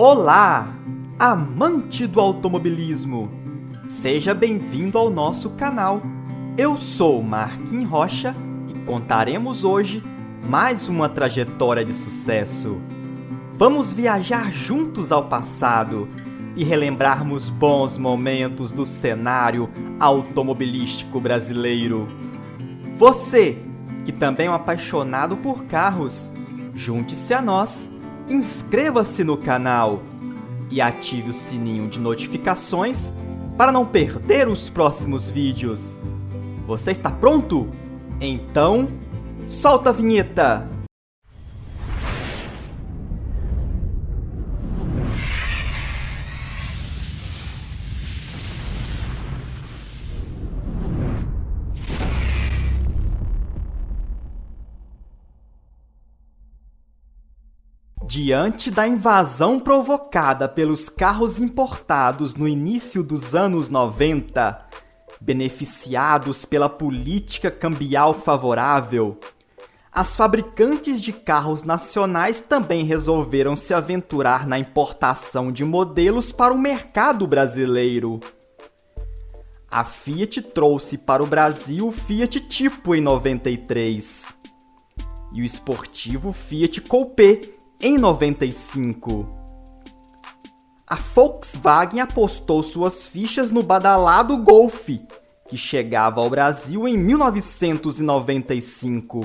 Olá, amante do automobilismo! Seja bem-vindo ao nosso canal. Eu sou Marquinhos Rocha e contaremos hoje mais uma trajetória de sucesso. Vamos viajar juntos ao passado e relembrarmos bons momentos do cenário automobilístico brasileiro. Você, que também é um apaixonado por carros, junte-se a nós, inscreva-se no canal e ative o sininho de notificações para não perder os próximos vídeos. Você está pronto? Então, solta a vinheta! Diante da invasão provocada pelos carros importados no início dos anos 90, beneficiados pela política cambial favorável, as fabricantes de carros nacionais também resolveram se aventurar na importação de modelos para o mercado brasileiro. A Fiat trouxe para o Brasil o Fiat Tipo em 93 e o esportivo Fiat Coupé em 95. A Volkswagen apostou suas fichas no badalado Golf, que chegava ao Brasil em 1995,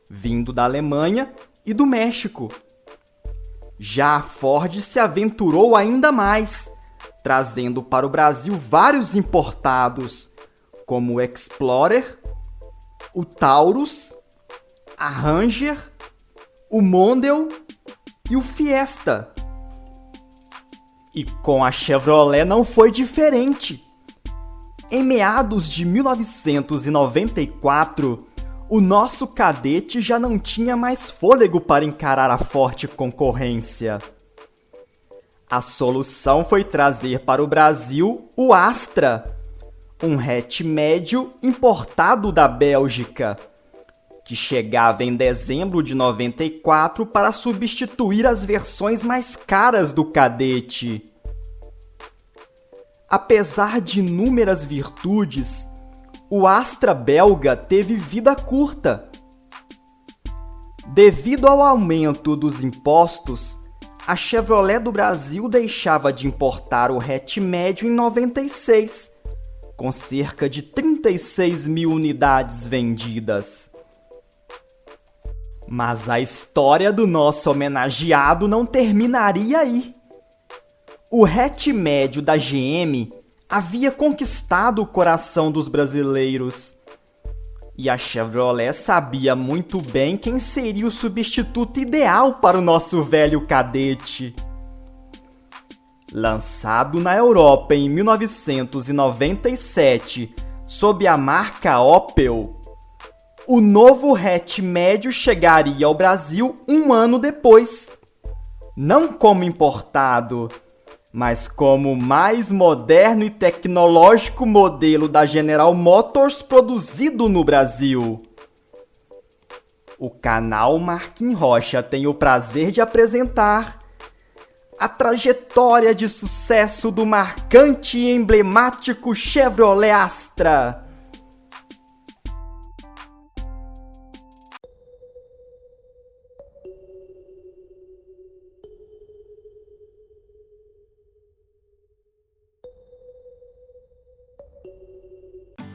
vindo da Alemanha e do México. Já a Ford se aventurou ainda mais, trazendo para o Brasil vários importados, como o Explorer, o Taurus, a Ranger, o Mondeo e o Fiesta. E com a Chevrolet não foi diferente. Em meados de 1994, o nosso Cadete já não tinha mais fôlego para encarar a forte concorrência. A solução foi trazer para o Brasil o Astra, um hatch médio importado da Bélgica, que chegava em dezembro de 94 para substituir as versões mais caras do Cadete. Apesar de inúmeras virtudes, o Astra belga teve vida curta. Devido ao aumento dos impostos, a Chevrolet do Brasil deixava de importar o hatch médio em 96, com cerca de 36 mil unidades vendidas. Mas a história do nosso homenageado não terminaria aí. O hatch médio da GM havia conquistado o coração dos brasileiros. E a Chevrolet sabia muito bem quem seria o substituto ideal para o nosso velho Cadete. Lançado na Europa em 1997 sob a marca Opel, o novo hatch médio chegaria ao Brasil um ano depois, não como importado, mas como o mais moderno e tecnológico modelo da General Motors produzido no Brasil. O canal Marquinhos Rocha tem o prazer de apresentar a trajetória de sucesso do marcante e emblemático Chevrolet Astra.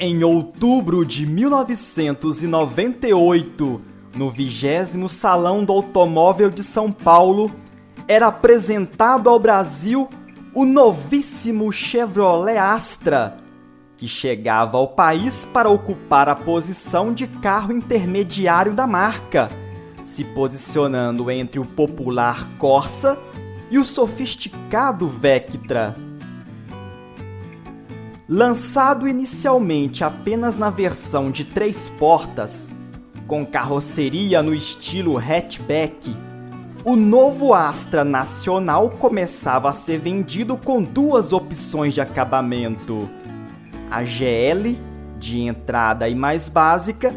Em outubro de 1998, no 20º Salão do Automóvel de São Paulo, era apresentado ao Brasil o novíssimo Chevrolet Astra, que chegava ao país para ocupar a posição de carro intermediário da marca, se posicionando entre o popular Corsa e o sofisticado Vectra. Lançado inicialmente apenas na versão de 3 portas, com carroceria no estilo hatchback, o novo Astra nacional começava a ser vendido com 2 opções de acabamento: a GL, de entrada e mais básica,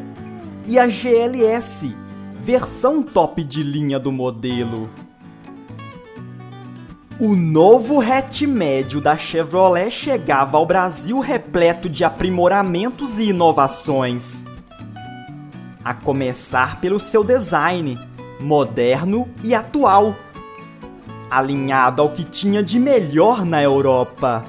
e a GLS, versão top de linha do modelo. O novo hatch médio da Chevrolet chegava ao Brasil repleto de aprimoramentos e inovações. A começar pelo seu design, moderno e atual, alinhado ao que tinha de melhor na Europa.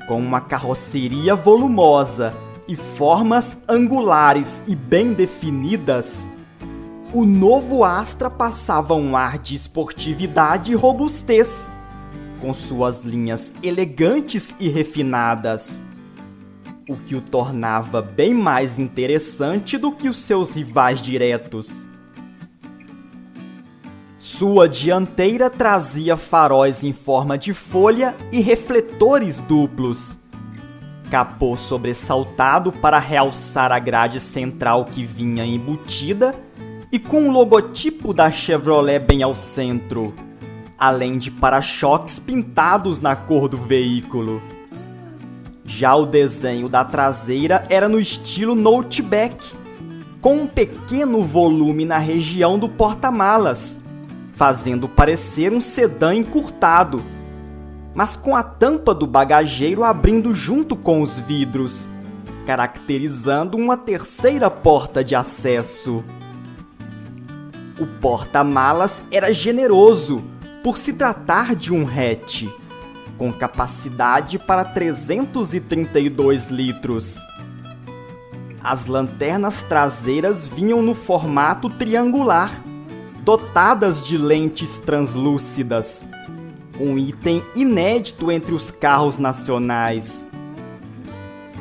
Com uma carroceria volumosa e formas angulares e bem definidas, o novo Astra passava um ar de esportividade e robustez, com suas linhas elegantes e refinadas, o que o tornava bem mais interessante do que os seus rivais diretos. Sua dianteira trazia faróis em forma de folha e refletores duplos, capô sobressaltado para realçar a grade central que vinha embutida e com o logotipo da Chevrolet bem ao centro, além de para-choques pintados na cor do veículo. Já o desenho da traseira era no estilo Noteback, com um pequeno volume na região do porta-malas, fazendo parecer um sedã encurtado, mas com a tampa do bagageiro abrindo junto com os vidros, caracterizando uma terceira porta de acesso. O porta-malas era generoso, por se tratar de um hatch, com capacidade para 332 litros. As lanternas traseiras vinham no formato triangular, dotadas de lentes translúcidas, um item inédito entre os carros nacionais.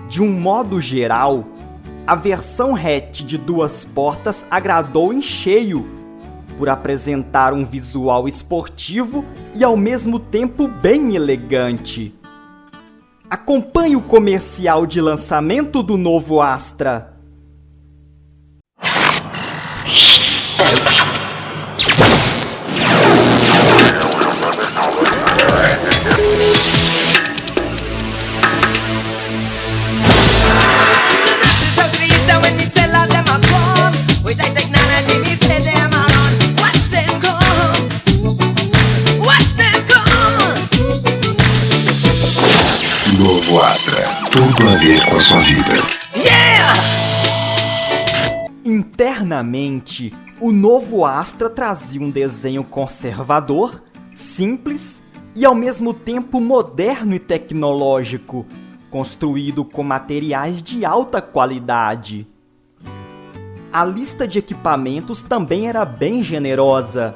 De um modo geral, a versão hatch de 2 portas agradou em cheio, por apresentar um visual esportivo e ao mesmo tempo bem elegante. Acompanhe o comercial de lançamento do novo Astra. Novo Astra, tudo a ver com a sua vida. Internamente, o novo Astra trazia um desenho conservador, simples e ao mesmo tempo moderno e tecnológico, construído com materiais de alta qualidade. A lista de equipamentos também era bem generosa.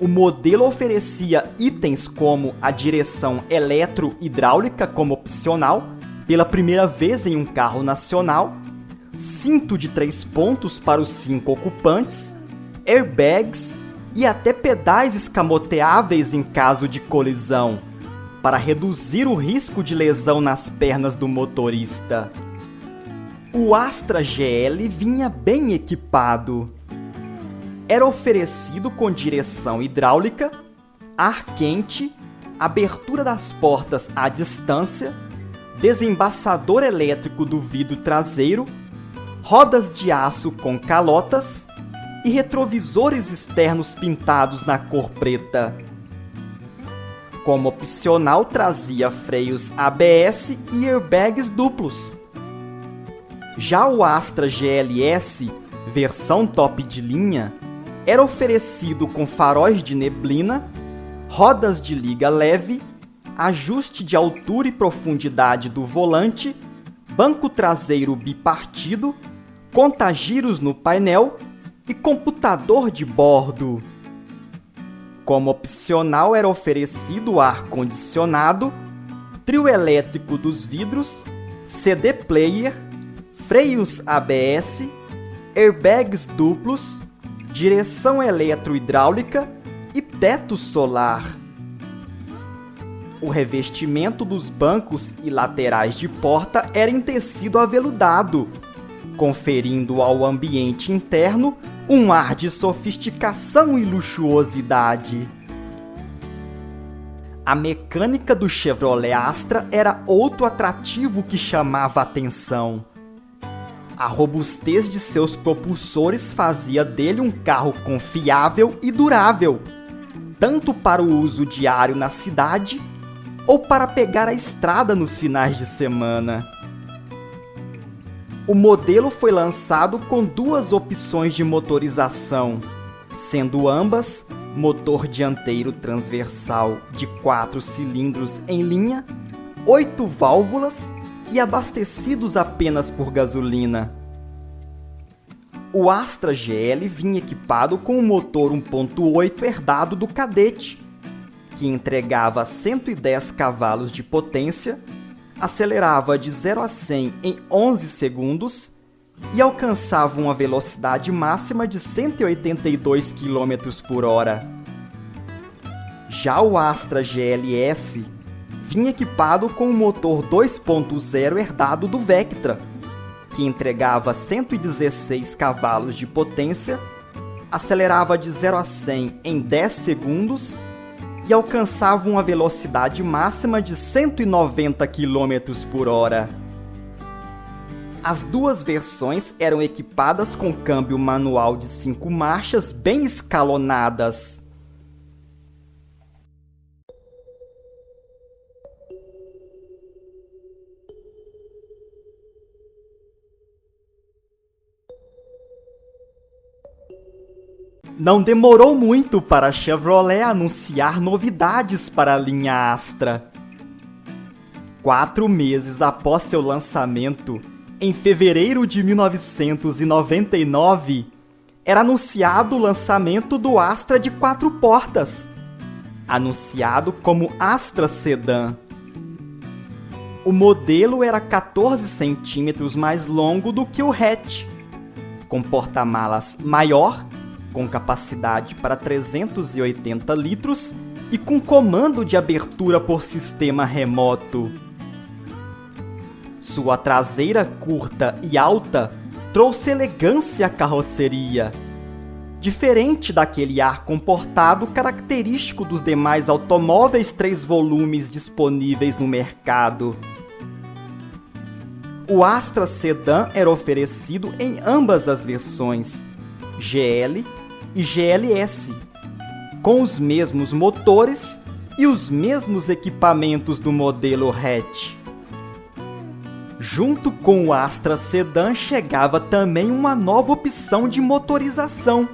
O modelo oferecia itens como a direção eletro-hidráulica como opcional, pela primeira vez em um carro nacional, cinto de 3 pontos para os 5 ocupantes, airbags e até pedais escamoteáveis em caso de colisão, para reduzir o risco de lesão nas pernas do motorista. O Astra GL vinha bem equipado. Era oferecido com direção hidráulica, ar quente, abertura das portas à distância, desembaçador elétrico do vidro traseiro, rodas de aço com calotas e retrovisores externos pintados na cor preta. Como opcional, trazia freios ABS e airbags duplos. Já o Astra GLS, versão top de linha, era oferecido com faróis de neblina, rodas de liga leve, ajuste de altura e profundidade do volante, banco traseiro bipartido, contagiros no painel e computador de bordo. Como opcional era oferecido ar-condicionado, trio elétrico dos vidros, CD player, freios ABS, airbags duplos, direção eletro-hidráulica e teto solar. O revestimento dos bancos e laterais de porta era em tecido aveludado, conferindo ao ambiente interno um ar de sofisticação e luxuosidade. A mecânica do Chevrolet Astra era outro atrativo que chamava a atenção. A robustez de seus propulsores fazia dele um carro confiável e durável, tanto para o uso diário na cidade ou para pegar a estrada nos finais de semana. O modelo foi lançado com 2 opções de motorização, sendo ambas motor dianteiro transversal de 4 cilindros em linha, 8 válvulas e abastecidos apenas por gasolina. O Astra GL vinha equipado com um motor 1.8 herdado do Cadete, que entregava 110 cavalos de potência, acelerava de 0 a 100 em 11 segundos e alcançava uma velocidade máxima de 182 km por hora. Já o Astra GLS vinha equipado com um motor 2.0 herdado do Vectra, que entregava 116 cavalos de potência, acelerava de 0 a 100 em 10 segundos e alcançava uma velocidade máxima de 190 km por hora. As 2 versões eram equipadas com câmbio manual de 5 marchas bem escalonadas. Não demorou muito para a Chevrolet anunciar novidades para a linha Astra. 4 meses após seu lançamento, em fevereiro de 1999, era anunciado o lançamento do Astra de 4 portas, anunciado como Astra Sedan. O modelo era 14 centímetros mais longo do que o hatch, com porta-malas maior, com capacidade para 380 litros e com comando de abertura por sistema remoto. Sua traseira curta e alta trouxe elegância à carroceria, diferente daquele ar comportado característico dos demais automóveis 3 volumes disponíveis no mercado. O Astra Sedan era oferecido em ambas as versões, GL e GLS, com os mesmos motores e os mesmos equipamentos do modelo hatch. Junto com o Astra Sedan chegava também uma nova opção de motorização.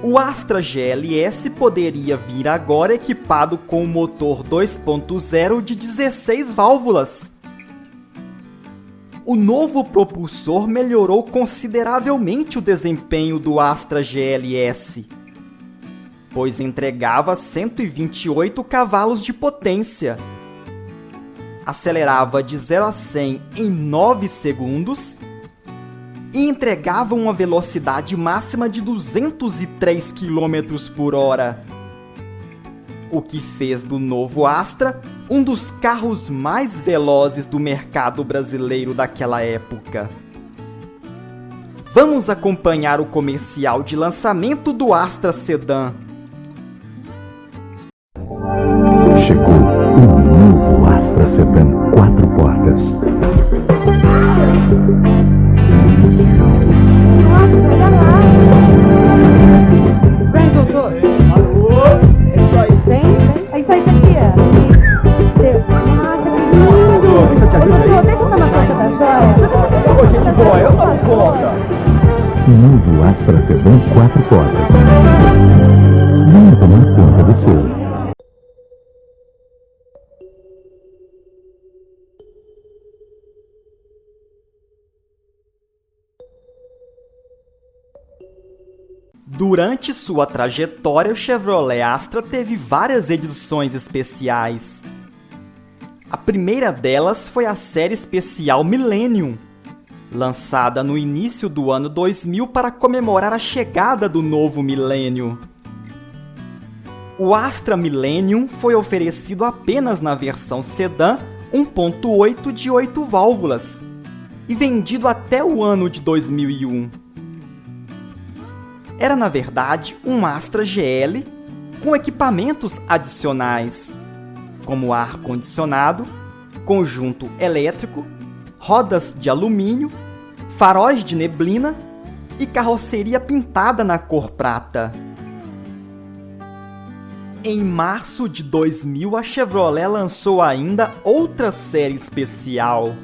O Astra GLS poderia vir agora equipado com um motor 2.0 de 16 válvulas. O novo propulsor melhorou consideravelmente o desempenho do Astra GLS, pois entregava 128 cavalos de potência, acelerava de 0 a 100 em 9 segundos e entregava uma velocidade máxima de 203 km por hora, o que fez do novo Astra um dos carros mais velozes do mercado brasileiro daquela época. Vamos acompanhar o comercial de lançamento do Astra Sedan. Chegou o novo Astra Sedan 4 portas. Vem, doutor. Alô? É isso aí. Vem. É isso aí, chefia. Doutor, deixa eu tomar conta da joia. Ô, gente boa, eu tomo conta. Novo Astra Sedan 4 portas. Venha tomar conta do seu. Durante sua trajetória, o Chevrolet Astra teve várias edições especiais. A primeira delas foi a série especial Millennium, lançada no início do ano 2000 para comemorar a chegada do novo milênio. O Astra Millennium foi oferecido apenas na versão sedã 1.8 de 8 válvulas e vendido até o ano de 2001. Era, na verdade, um Astra GL com equipamentos adicionais, como ar-condicionado, conjunto elétrico, rodas de alumínio, faróis de neblina e carroceria pintada na cor prata. Em março de 2000, a Chevrolet lançou ainda outra série especial.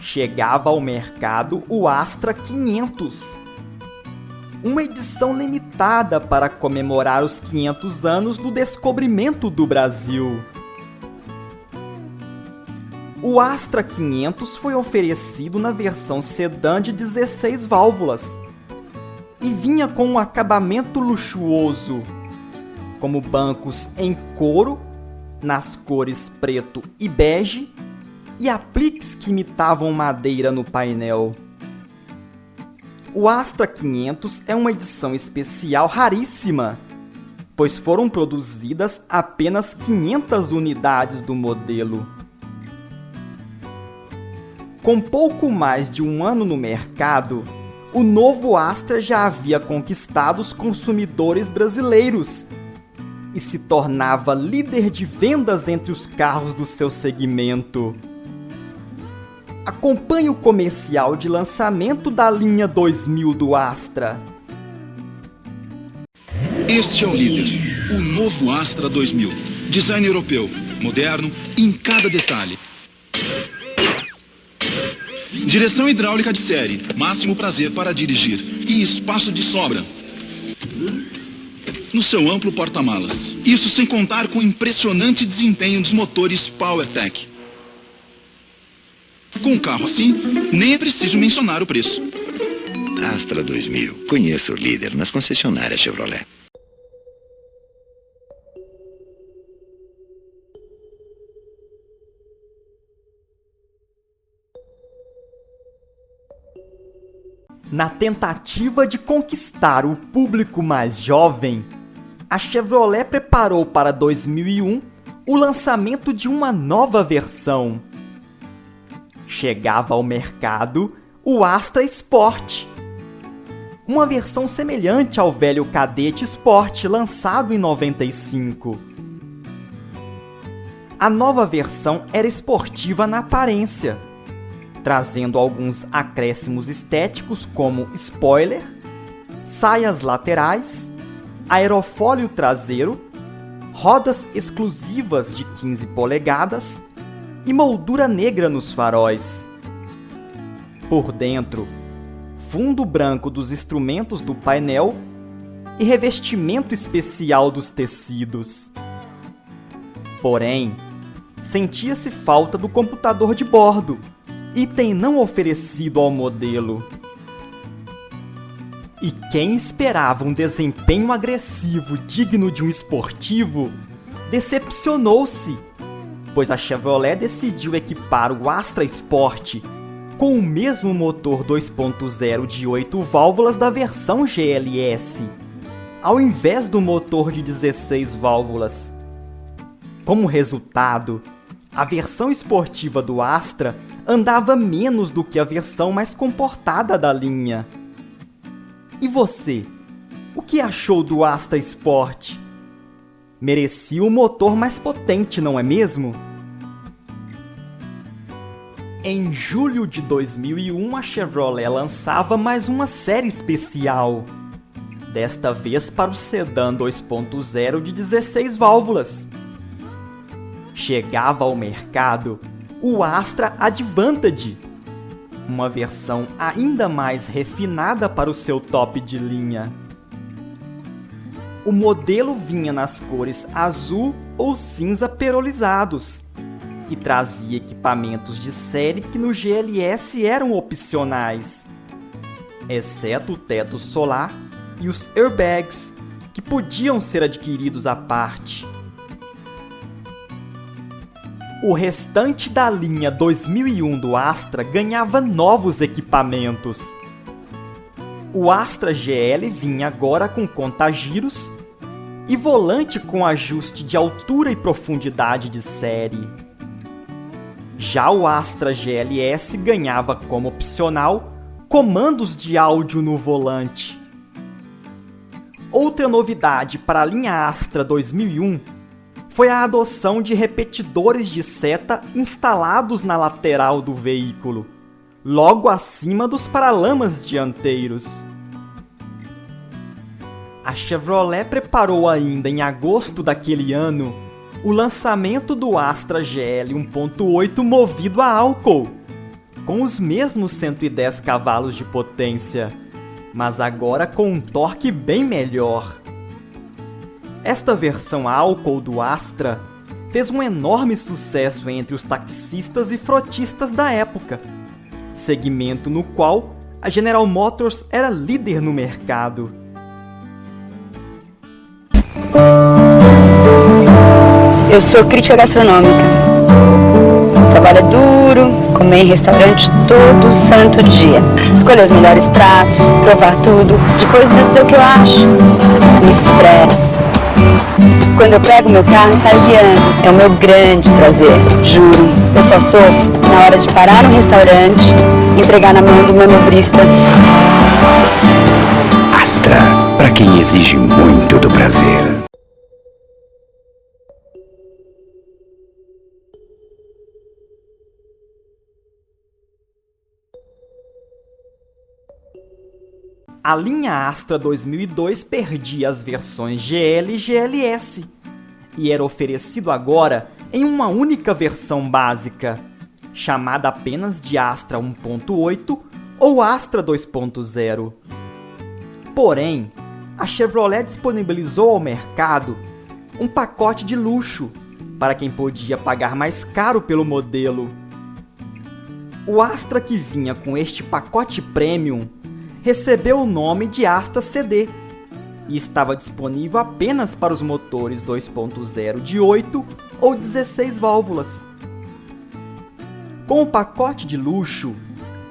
Chegava ao mercado o Astra 500, uma edição limitada para comemorar os 500 anos do descobrimento do Brasil. O Astra 500 foi oferecido na versão sedã de 16 válvulas e vinha com um acabamento luxuoso, como bancos em couro, nas cores preto e bege, e apliques que imitavam madeira no painel. O Astra 500 é uma edição especial raríssima, pois foram produzidas apenas 500 unidades do modelo. Com pouco mais de um ano no mercado, o novo Astra já havia conquistado os consumidores brasileiros e se tornava líder de vendas entre os carros do seu segmento. Acompanhe o comercial de lançamento da linha 2000 do Astra. Este é o líder, o novo Astra 2000. Design europeu, moderno em cada detalhe. Direção hidráulica de série, máximo prazer para dirigir e espaço de sobra no seu amplo porta-malas. Isso sem contar com o impressionante desempenho dos motores PowerTech. Com um carro assim, nem é preciso mencionar o preço. Astra 2000. Conheça o líder nas concessionárias Chevrolet. Na tentativa de conquistar o público mais jovem, a Chevrolet preparou para 2001 o lançamento de uma nova versão. Chegava ao mercado o Astra Sport, uma versão semelhante ao velho Cadete Sport lançado em 95. A nova versão era esportiva na aparência, trazendo alguns acréscimos estéticos como spoiler, saias laterais, aerofólio traseiro, rodas exclusivas de 15 polegadas e moldura negra nos faróis. Por dentro, fundo branco dos instrumentos do painel e revestimento especial dos tecidos. Porém, sentia-se falta do computador de bordo, item não oferecido ao modelo. E quem esperava um desempenho agressivo digno de um esportivo, decepcionou-se, pois a Chevrolet decidiu equipar o Astra Sport com o mesmo motor 2.0 de 8 válvulas da versão GLS, ao invés do motor de 16 válvulas. Como resultado, a versão esportiva do Astra andava menos do que a versão mais comportada da linha. E você, o que achou do Astra Sport? Merecia um motor mais potente, não é mesmo? Em julho de 2001, a Chevrolet lançava mais uma série especial, desta vez para o sedã 2.0 de 16 válvulas. Chegava ao mercado o Astra Advantage, uma versão ainda mais refinada para o seu top de linha. O modelo vinha nas cores azul ou cinza perolizados e trazia equipamentos de série que no GLS eram opcionais, exceto o teto solar e os airbags, que podiam ser adquiridos à parte. O restante da linha 2001 do Astra ganhava novos equipamentos. O Astra GL vinha agora com contagiros e volante com ajuste de altura e profundidade de série. Já o Astra GLS ganhava como opcional comandos de áudio no volante. Outra novidade para a linha Astra 2001 foi a adoção de repetidores de seta instalados na lateral do veículo, logo acima dos paralamas dianteiros. a Chevrolet preparou ainda em agosto daquele ano o lançamento do Astra GL 1.8 movido a álcool, com os mesmos 110 cavalos de potência, mas agora com um torque bem melhor. Esta versão a álcool do Astra fez um enorme sucesso entre os taxistas e frotistas da época, segmento no qual a General Motors era líder no mercado. Eu sou crítica gastronômica. Trabalho duro, comer em restaurante todo santo dia. Escolher os melhores pratos, provar tudo, depois dizer o que eu acho. Me estresse. Quando eu pego meu carro e saio guiando, é o meu grande prazer, juro. Eu só sofro na hora de parar no restaurante e entregar na mão do manobrista. Astra, para quem exige muito do prazer. A linha Astra 2002 perdia as versões GL e GLS e era oferecido agora em uma única versão básica, chamada apenas de Astra 1.8 ou Astra 2.0. Porém, a Chevrolet disponibilizou ao mercado um pacote de luxo para quem podia pagar mais caro pelo modelo. O Astra que vinha com este pacote Premium recebeu o nome de Astra CD e estava disponível apenas para os motores 2.0 de 8 ou 16 válvulas. Com o pacote de luxo,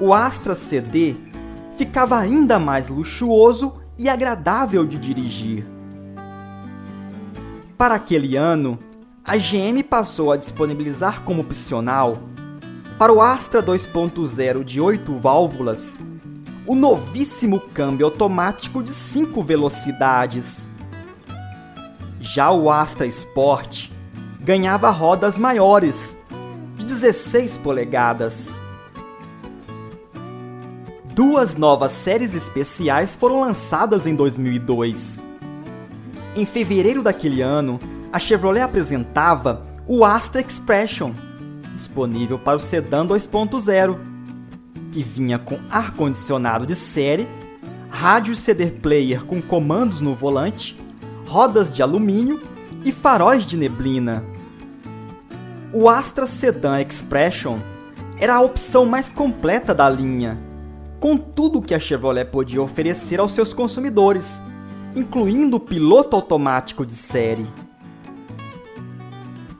o Astra CD ficava ainda mais luxuoso e agradável de dirigir. Para aquele ano, a GM passou a disponibilizar como opcional, para o Astra 2.0 de 8 válvulas, o novíssimo câmbio automático de 5 velocidades. Já o Astra Sport ganhava rodas maiores, de 16 polegadas. Duas novas séries especiais foram lançadas em 2002. Em fevereiro daquele ano, a Chevrolet apresentava o Astra Expression, disponível para o sedã 2.0, que vinha com ar-condicionado de série, rádio CD player com comandos no volante, rodas de alumínio e faróis de neblina. O Astra Sedan Expression era a opção mais completa da linha, com tudo que a Chevrolet podia oferecer aos seus consumidores, incluindo o piloto automático de série.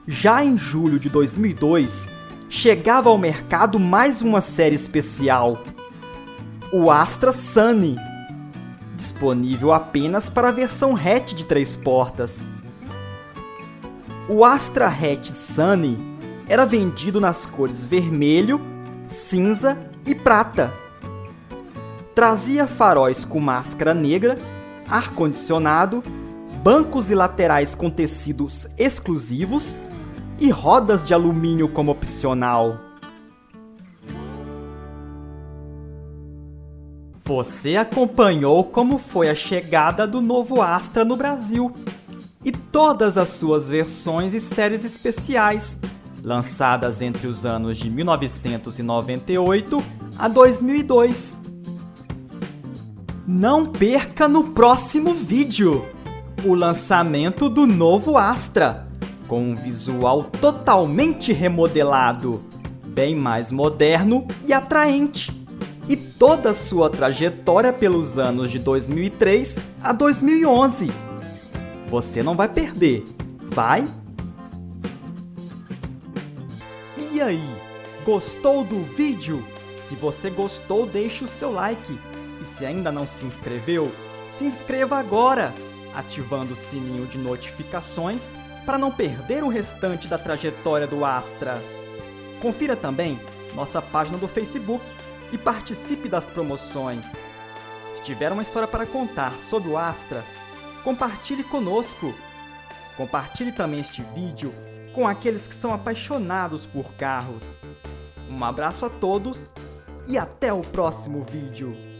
Já em julho de 2002, chegava ao mercado mais uma série especial, o Astra Sunny, disponível apenas para a versão hatch de 3 portas. O Astra Hatch Sunny era vendido nas cores vermelho, cinza e prata. Trazia faróis com máscara negra, ar-condicionado, bancos e laterais com tecidos exclusivos e rodas de alumínio como opcional. Você acompanhou como foi a chegada do novo Astra no Brasil e todas as suas versões e séries especiais, lançadas entre os anos de 1998 a 2002. Não perca no próximo vídeo o lançamento do novo Astra, com um visual totalmente remodelado, bem mais moderno e atraente, e toda a sua trajetória pelos anos de 2003 a 2011. Você não vai perder, vai? E aí, gostou do vídeo? Se você gostou, deixe o seu like. E se ainda não se inscreveu, se inscreva agora, ativando o sininho de notificações para não perder o restante da trajetória do Astra. Confira também nossa página do Facebook e participe das promoções. Se tiver uma história para contar sobre o Astra, compartilhe conosco. Compartilhe também este vídeo com aqueles que são apaixonados por carros. Um abraço a todos e até o próximo vídeo.